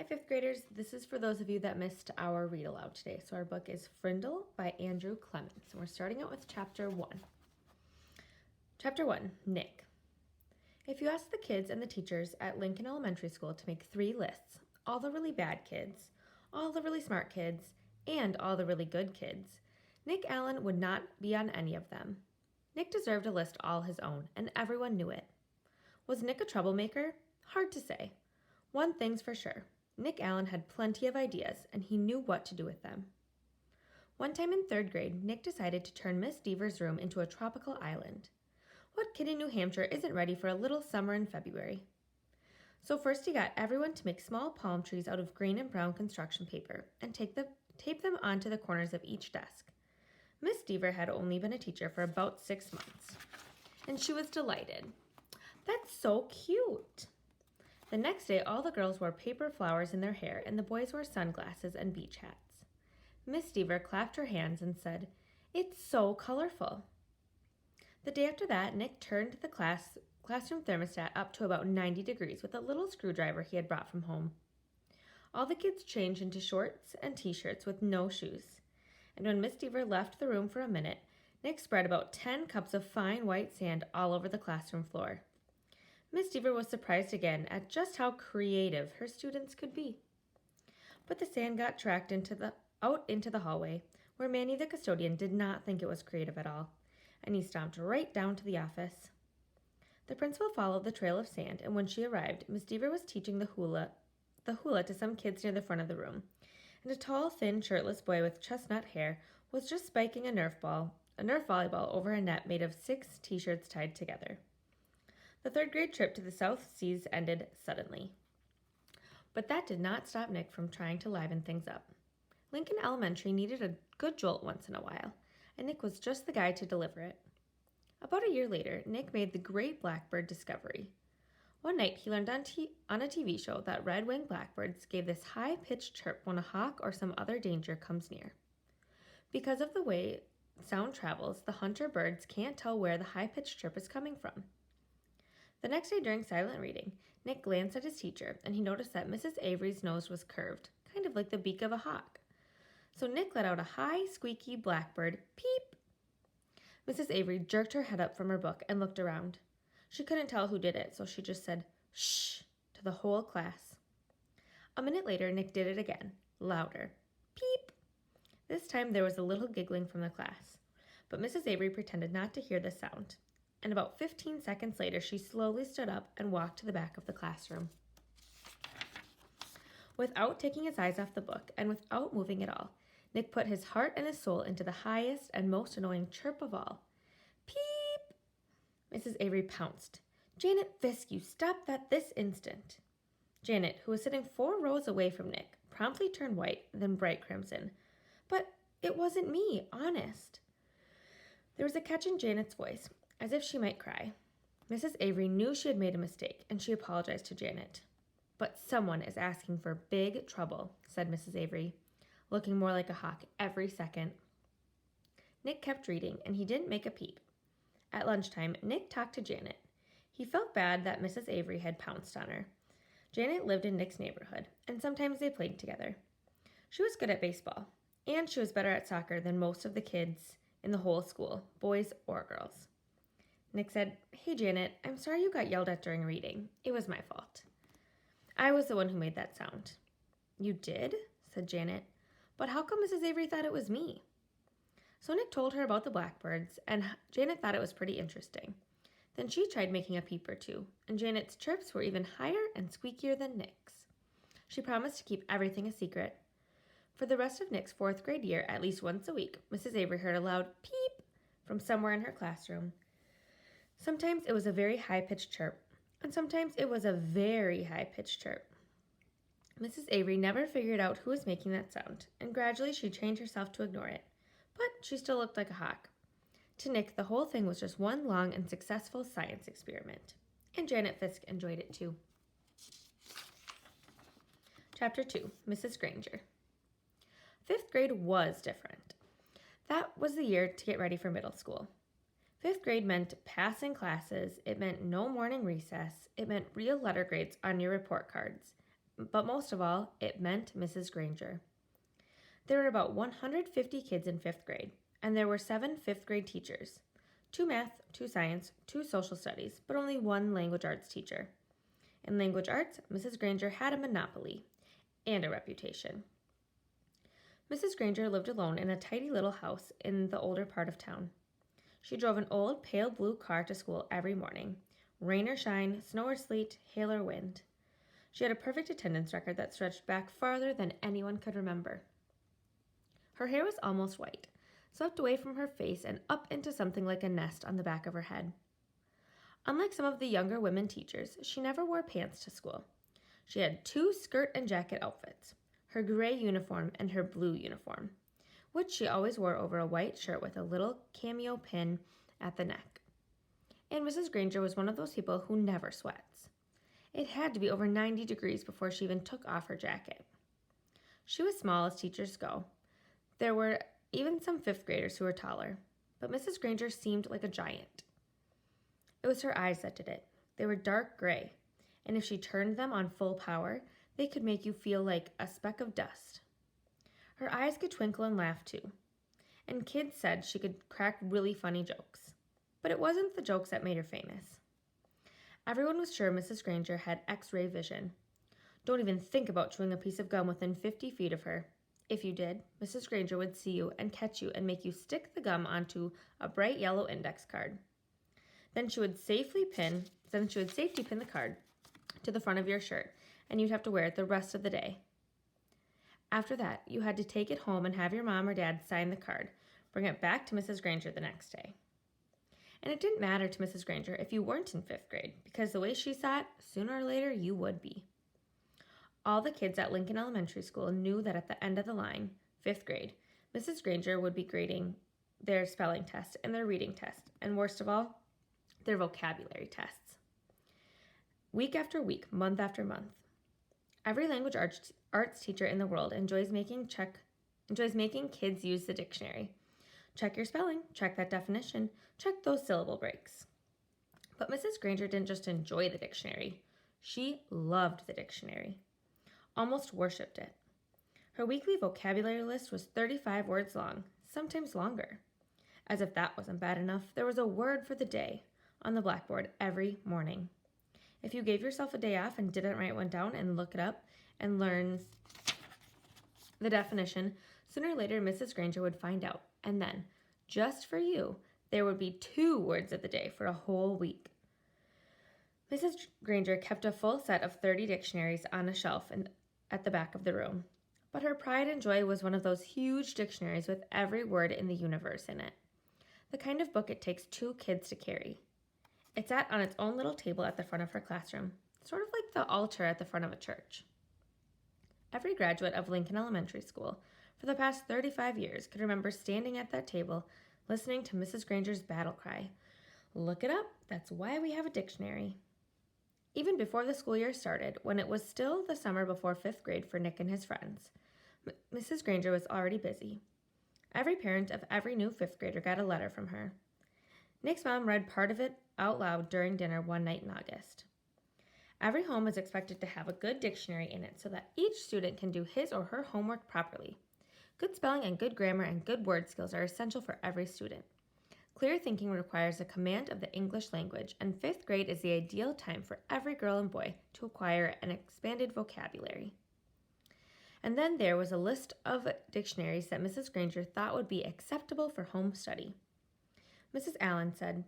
Hi, fifth graders. This is for those of you that missed our read aloud today. So our book is Frindle by Andrew Clements, and we're starting out with chapter 1. Chapter 1, Nick. If you ask the kids and the teachers at Lincoln Elementary School to make 3 lists, all the really bad kids, all the really smart kids, and all the really good kids, Nick Allen would not be on any of them. Nick deserved a list all his own, and everyone knew it. Was Nick a troublemaker? Hard to say. One thing's for sure. Nick Allen had plenty of ideas, and he knew what to do with them. One time in 3rd grade, Nick decided to turn Miss Deaver's room into a tropical island. What kid in New Hampshire isn't ready for a little summer in February? So first he got everyone to make small palm trees out of green and brown construction paper and tape them onto the corners of each desk. Miss Deaver had only been a teacher for about 6 months, and she was delighted. That's so cute! The next day, all the girls wore paper flowers in their hair, and the boys wore sunglasses and beach hats. Miss Deaver clapped her hands and said, "It's so colorful." The day after that, Nick turned the classroom thermostat up to about 90 degrees with a little screwdriver he had brought from home. All the kids changed into shorts and t-shirts with no shoes. And when Miss Deaver left the room for a minute, Nick spread about 10 cups of fine white sand all over the classroom floor. Miss Deaver was surprised again at just how creative her students could be. But the sand got tracked out into the hallway, where Manny the custodian did not think it was creative at all, and he stomped right down to the office. The principal followed the trail of sand, and when she arrived, Miss Deaver was teaching the hula to some kids near the front of the room, and a tall, thin, shirtless boy with chestnut hair was just spiking a Nerf volleyball over a net made of 6 t-shirts tied together. The 3rd grade trip to the South Seas ended suddenly. But that did not stop Nick from trying to liven things up. Lincoln Elementary needed a good jolt once in a while, and Nick was just the guy to deliver it. About a year later, Nick made the Great Blackbird discovery. One night, he learned on a TV show that red-winged blackbirds gave this high-pitched chirp when a hawk or some other danger comes near. Because of the way sound travels, the hunter birds can't tell where the high-pitched chirp is coming from. The next day during silent reading, Nick glanced at his teacher, and he noticed that Mrs. Avery's nose was curved, kind of like the beak of a hawk. So Nick let out a high, squeaky blackbird peep. Mrs. Avery jerked her head up from her book and looked around. She couldn't tell who did it, so she just said, "Shh," to the whole class. A minute later, Nick did it again, louder. Peep! This time there was a little giggling from the class, but Mrs. Avery pretended not to hear the sound. And about 15 seconds later, she slowly stood up and walked to the back of the classroom. Without taking his eyes off the book and without moving at all, Nick put his heart and his soul into the highest and most annoying chirp of all. Peep! Mrs. Avery pounced. "Janet Fisk, you stop that this instant." Janet, who was sitting 4 rows away from Nick, promptly turned white, then bright crimson. "But it wasn't me, honest." There was a catch in Janet's voice, as if she might cry. Mrs. Avery knew she had made a mistake, and she apologized to Janet. "But someone is asking for big trouble," said Mrs. Avery, looking more like a hawk every second. Nick kept reading, and he didn't make a peep. At lunchtime, Nick talked to Janet. He felt bad that Mrs. Avery had pounced on her. Janet lived in Nick's neighborhood, and sometimes they played together. She was good at baseball, and she was better at soccer than most of the kids in the whole school, boys or girls. Nick said, "Hey, Janet, I'm sorry you got yelled at during reading. It was my fault. I was the one who made that sound." "You did?" said Janet. "But how come Mrs. Avery thought it was me?" So Nick told her about the blackbirds, and Janet thought it was pretty interesting. Then she tried making a peep or two, and Janet's chirps were even higher and squeakier than Nick's. She promised to keep everything a secret. For the rest of Nick's 4th grade year, at least once a week, Mrs. Avery heard a loud peep from somewhere in her classroom. Sometimes it was a very high-pitched chirp, and sometimes it was a very high-pitched chirp. Mrs. Avery never figured out who was making that sound, and gradually she trained herself to ignore it, but she still looked like a hawk. To Nick, the whole thing was just one long and successful science experiment, and Janet Fisk enjoyed it too. Chapter 2, Mrs. Granger. 5th grade was different. That was the year to get ready for middle school. 5th grade meant passing classes, it meant no morning recess, it meant real letter grades on your report cards, but most of all, it meant Mrs. Granger. There were about 150 kids in 5th grade, and there were 7 5th grade teachers. 2 math, 2 science, 2 social studies, but only 1 language arts teacher. In language arts, Mrs. Granger had a monopoly and a reputation. Mrs. Granger lived alone in a tidy little house in the older part of town. She drove an old pale blue car to school every morning, rain or shine, snow or sleet, hail or wind. She had a perfect attendance record that stretched back farther than anyone could remember. Her hair was almost white, swept away from her face and up into something like a nest on the back of her head. Unlike some of the younger women teachers, she never wore pants to school. She had 2 skirt and jacket outfits, her gray uniform and her blue uniform, which she always wore over a white shirt with a little cameo pin at the neck. And Mrs. Granger was one of those people who never sweats. It had to be over 90 degrees before she even took off her jacket. She was small as teachers go. There were even some 5th graders who were taller, but Mrs. Granger seemed like a giant. It was her eyes that did it. They were dark gray, and if she turned them on full power, they could make you feel like a speck of dust. Her eyes could twinkle and laugh too, and kids said she could crack really funny jokes. But it wasn't the jokes that made her famous. Everyone was sure Mrs. Granger had X-ray vision. Don't even think about chewing a piece of gum within 50 feet of her. If you did, Mrs. Granger would see you and catch you and make you stick the gum onto a bright yellow index card. Then she would safety pin the card to the front of your shirt, and you'd have to wear it the rest of the day. After that, you had to take it home and have your mom or dad sign the card, bring it back to Mrs. Granger the next day. And it didn't matter to Mrs. Granger if you weren't in 5th grade, because the way she saw it, sooner or later you would be. All the kids at Lincoln Elementary School knew that at the end of the line, 5th grade, Mrs. Granger would be grading their spelling test and their reading test, and worst of all, their vocabulary tests. Week after week, month after month. Every language arts teacher in the world enjoys making kids use the dictionary. Check your spelling, check that definition, check those syllable breaks. But Mrs. Granger didn't just enjoy the dictionary. She loved the dictionary. Almost worshipped it. Her weekly vocabulary list was 35 words long, sometimes longer. As if that wasn't bad enough, there was a word for the day on the blackboard every morning. If you gave yourself a day off and didn't write one down and look it up and learn the definition, sooner or later Mrs. Granger would find out. And then, just for you, there would be 2 words of the day for a whole week. Mrs. Granger kept a full set of 30 dictionaries on a shelf at the back of the room. But her pride and joy was one of those huge dictionaries with every word in the universe in it. The kind of book it takes 2 kids to carry. It sat on its own little table at the front of her classroom, sort of like the altar at the front of a church. Every graduate of Lincoln Elementary School for the past 35 years could remember standing at that table, listening to Mrs. Granger's battle cry, "Look it up, that's why we have a dictionary." Even before the school year started, when it was still the summer before 5th grade for Nick and his friends, Mrs. Granger was already busy. Every parent of every new 5th grader got a letter from her. Nick's mom read part of it out loud during dinner one night in August. Every home is expected to have a good dictionary in it so that each student can do his or her homework properly. Good spelling and good grammar and good word skills are essential for every student. Clear thinking requires a command of the English language, and 5th grade is the ideal time for every girl and boy to acquire an expanded vocabulary. And then there was a list of dictionaries that Mrs. Granger thought would be acceptable for home study. Mrs. Allen said,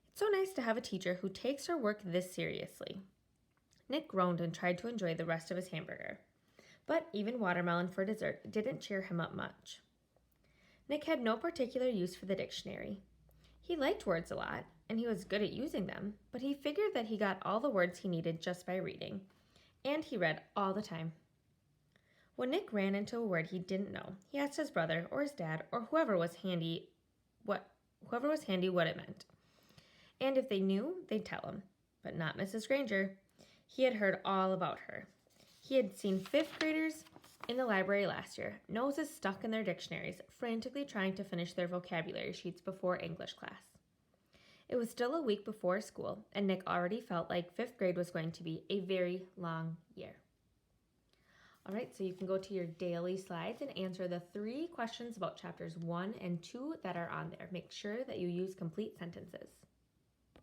"It's so nice to have a teacher who takes her work this seriously." Nick groaned and tried to enjoy the rest of his hamburger. But even watermelon for dessert didn't cheer him up much. Nick had no particular use for the dictionary. He liked words a lot, and he was good at using them, but he figured that he got all the words he needed just by reading, and he read all the time. When Nick ran into a word he didn't know, he asked his brother or his dad or whoever was handy what it meant. And if they knew, they'd tell him, but not Mrs. Granger. He had heard all about her. He had seen 5th graders in the library last year, noses stuck in their dictionaries, frantically trying to finish their vocabulary sheets before English class. It was still a week before school, and Nick already felt like 5th grade was going to be a very long year. All right, so you can go to your daily slides and answer the 3 questions about chapters 1 and 2 that are on there. Make sure that you use complete sentences.